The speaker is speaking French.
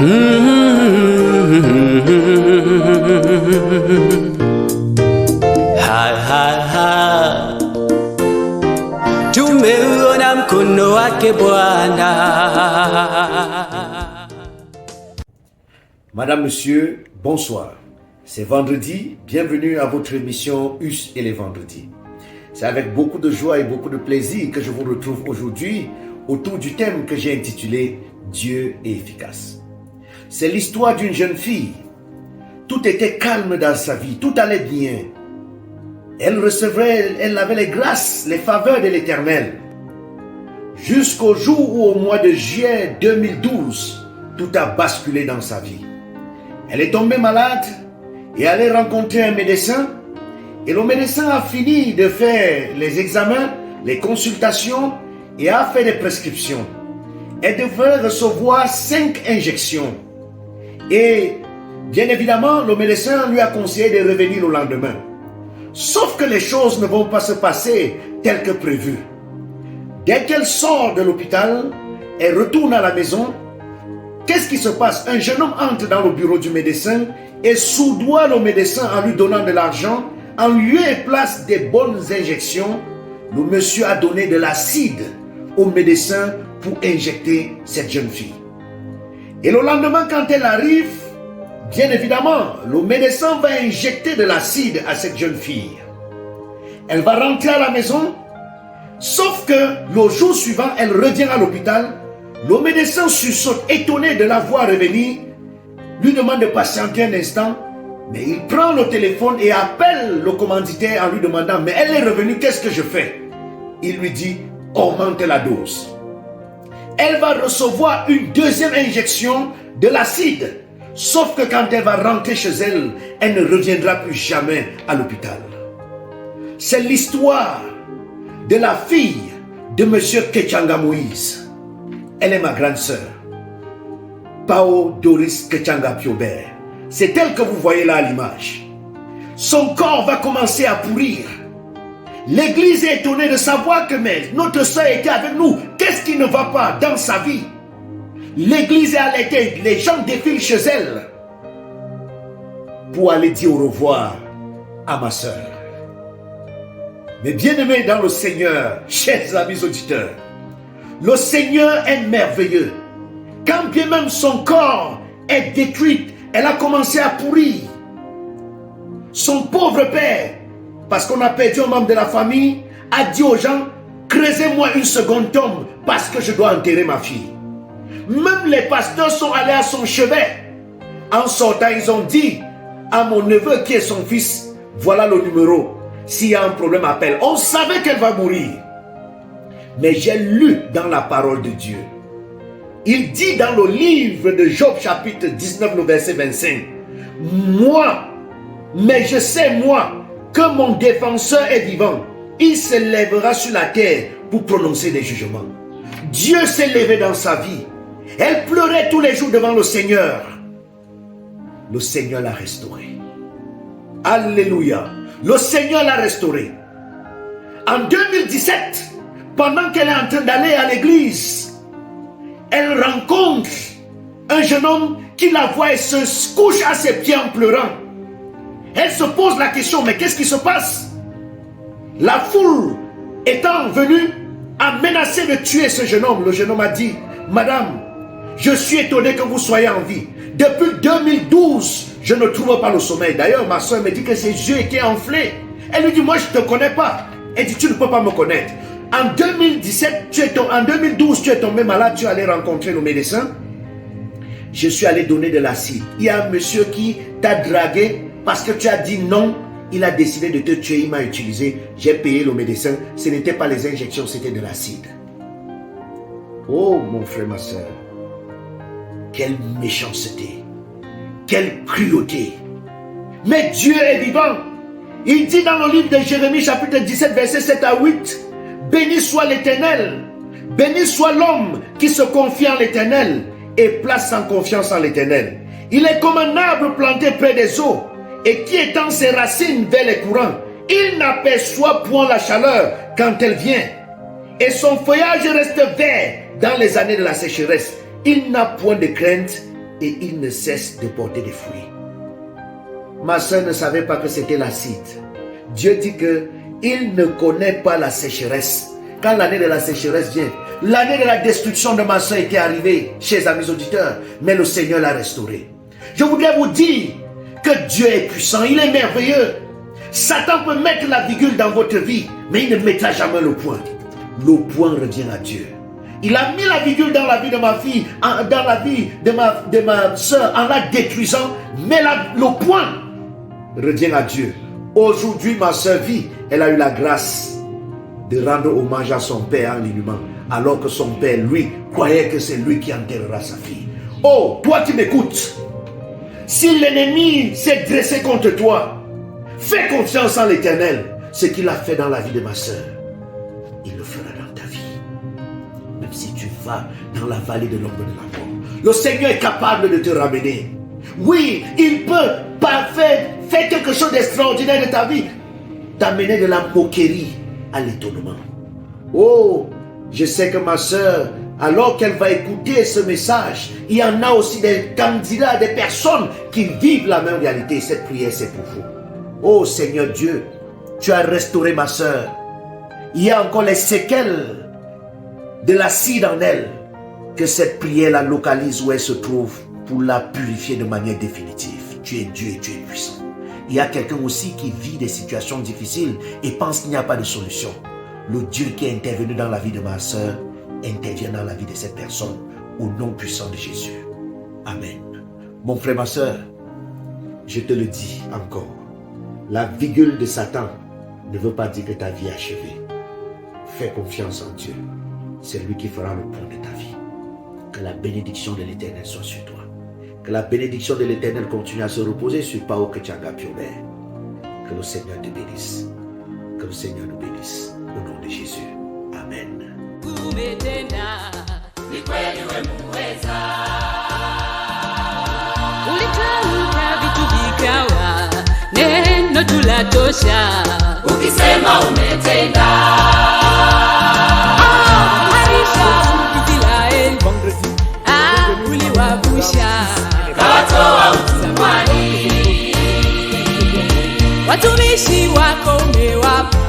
Ha ha ha, tumeuona mkono wake Bwana. Madame, Monsieur, bonsoir. C'est vendredi, bienvenue à votre émission Us et les vendredis. C'est avec beaucoup de joie et beaucoup de plaisir que je vous retrouve aujourd'hui autour du thème que j'ai intitulé Dieu est efficace. C'est l'histoire d'une jeune fille. Tout était calme dans sa vie, tout allait bien. Elle avait les grâces, les faveurs de l'Éternel. Jusqu'au jour où, au mois de juillet 2012, tout a basculé dans sa vie. Elle est tombée malade et allait rencontrer un médecin. Et le médecin a fini de faire les examens, les consultations et a fait des prescriptions. Elle devrait recevoir 5 injections. Et bien évidemment, le médecin lui a conseillé de revenir le lendemain. Sauf que les choses ne vont pas se passer telles que prévu. Dès qu'elle sort de l'hôpital, elle retourne à la maison. Qu'est-ce qui se passe? Un jeune homme entre dans le bureau du médecin et soudoie le médecin en lui donnant de l'argent, en lieu et place des bonnes injections. Le monsieur a donné de l'acide au médecin pour injecter cette jeune fille. Et le lendemain, quand elle arrive, bien évidemment, le médecin va injecter de l'acide à cette jeune fille. Elle va rentrer à la maison, sauf que le jour suivant, elle revient à l'hôpital. Le médecin sursaute, étonné de la voir revenir, lui demande de patienter un instant, mais il prend le téléphone et appelle le commanditaire en lui demandant « Mais elle est revenue, qu'est-ce que je fais ?» Il lui dit « Augmente la dose. » Elle va recevoir une deuxième injection de l'acide. Sauf que quand elle va rentrer chez elle, elle ne reviendra plus jamais à l'hôpital. C'est l'histoire de la fille de M. Kechanga Moïse. Elle est ma grande sœur, Pao Doris Kechanga Piobert. C'est elle que vous voyez là à l'image. Son corps va commencer à pourrir. L'église est étonnée de savoir que notre sœur était avec nous. Qu'est-ce qui ne va pas dans sa vie? L'église est alertée, les gens défilent chez elle pour aller dire au revoir à ma sœur. Mais bien-aimés dans le Seigneur, chers amis auditeurs, le Seigneur est merveilleux. Quand bien même son corps est détruit, elle a commencé à pourrir. Son pauvre père, parce qu'on a perdu un membre de la famille, a dit aux gens, creusez-moi une seconde tombe parce que je dois enterrer ma fille. Même les pasteurs sont allés à son chevet. En sortant, ils ont dit à mon neveu qui est son fils, voilà le numéro. S'il y a un problème, appelle. On savait qu'elle va mourir. Mais j'ai lu dans la parole de Dieu. Il dit dans le livre de Job chapitre 19, le verset 25. Mais je sais moi que mon défenseur est vivant. Il se lèvera sur la terre pour prononcer des jugements. Dieu s'est levé dans sa vie. Elle pleurait tous les jours devant le Seigneur. Le Seigneur l'a restaurée. Alléluia. Le Seigneur l'a restaurée. En 2017, pendant qu'elle est en train d'aller à l'église, elle rencontre un jeune homme qui la voit et se couche à ses pieds en pleurant. Elle se pose la question, mais qu'est-ce qui se passe? La foule étant venue a menacé de tuer ce jeune homme. Le jeune homme a dit, madame, je suis étonné que vous soyez en vie. Depuis 2012, je ne trouve pas le sommeil. D'ailleurs, ma soeur me dit que ses yeux étaient enflés. Elle lui dit, moi je ne te connais pas. Elle dit, tu ne peux pas me connaître. En 2012, tu es tombé malade, tu es allé rencontrer le médecin. Je suis allé donner de l'acide. Il y a un monsieur qui t'a dragué parce que tu as dit non. Il a décidé de te tuer, il m'a utilisé. J'ai payé le médecin. Ce n'était pas les injections, c'était de l'acide. Oh mon frère, ma soeur. Quelle méchanceté. Quelle cruauté. Mais Dieu est vivant. Il dit dans le livre de Jérémie chapitre 17 verset 7 à 8. Béni soit l'Éternel. Béni soit l'homme qui se confie en l'Éternel et place sa confiance en l'Éternel. Il est comme un arbre planté près des eaux et qui étend ses racines vers les courants. Il n'aperçoit point la chaleur quand elle vient et son feuillage reste vert dans les années de la sécheresse. Il n'a point de crainte et il ne cesse de porter des fruits. Ma soeur ne savait pas que c'était l'acide. Dieu dit qu'il ne connaît pas la sécheresse. Quand l'année de la sécheresse vient, l'année de la destruction de ma soeur était arrivée, chers amis auditeurs, mais le Seigneur l'a restaurée. Je voudrais vous dire que Dieu est puissant, il est merveilleux. Satan peut mettre la virgule dans votre vie, mais il ne mettra jamais le point. Le point revient à Dieu. Il a mis la virgule dans la vie de ma fille, dans la vie de ma soeur, en la détruisant, mais le point revient à Dieu. Aujourd'hui, ma soeur vit, elle a eu la grâce de rendre hommage à son père en l'inhumant, alors que son père, lui, croyait que c'est lui qui enterrera sa fille. Oh, toi qui m'écoutes, si l'ennemi s'est dressé contre toi, fais confiance en l'Éternel. Ce qu'il a fait dans la vie de ma soeur, il le fera dans ta vie. Même si tu vas dans la vallée de l'ombre de la mort, le Seigneur est capable de te ramener. Oui, il peut faire quelque chose d'extraordinaire de ta vie, t'amener de la moquerie à l'étonnement. Oh, je sais que ma soeur, alors qu'elle va écouter ce message, il y en a aussi des candidats, des personnes qui vivent la même réalité. Cette prière, c'est pour vous. Oh Seigneur Dieu, tu as restauré ma soeur. Il y a encore les séquelles de l'acide en elle. Que cette prière la localise où elle se trouve pour la purifier de manière définitive. Tu es Dieu et tu es puissant. Il y a quelqu'un aussi qui vit des situations difficiles et pense qu'il n'y a pas de solution. Le Dieu qui est intervenu dans la vie de ma soeur intervient dans la vie de cette personne au nom puissant de Jésus. Amen. Mon frère, ma soeur, je te le dis encore. La virgule de Satan ne veut pas dire que ta vie est achevée. Fais confiance en Dieu. C'est lui qui fera le point de ta vie. Que la bénédiction de l'Éternel soit sur toi. Que la bénédiction de l'Éternel continue à se reposer sur Pao Kechanga Piobert. Que le Seigneur te bénisse. Que le Seigneur nous bénisse. Au nom de Jésus. Amen. Neno tulatosha, ukisema umetenda. Israeli uliwavusha, kawatoa utumwani, watumishi wako umewapa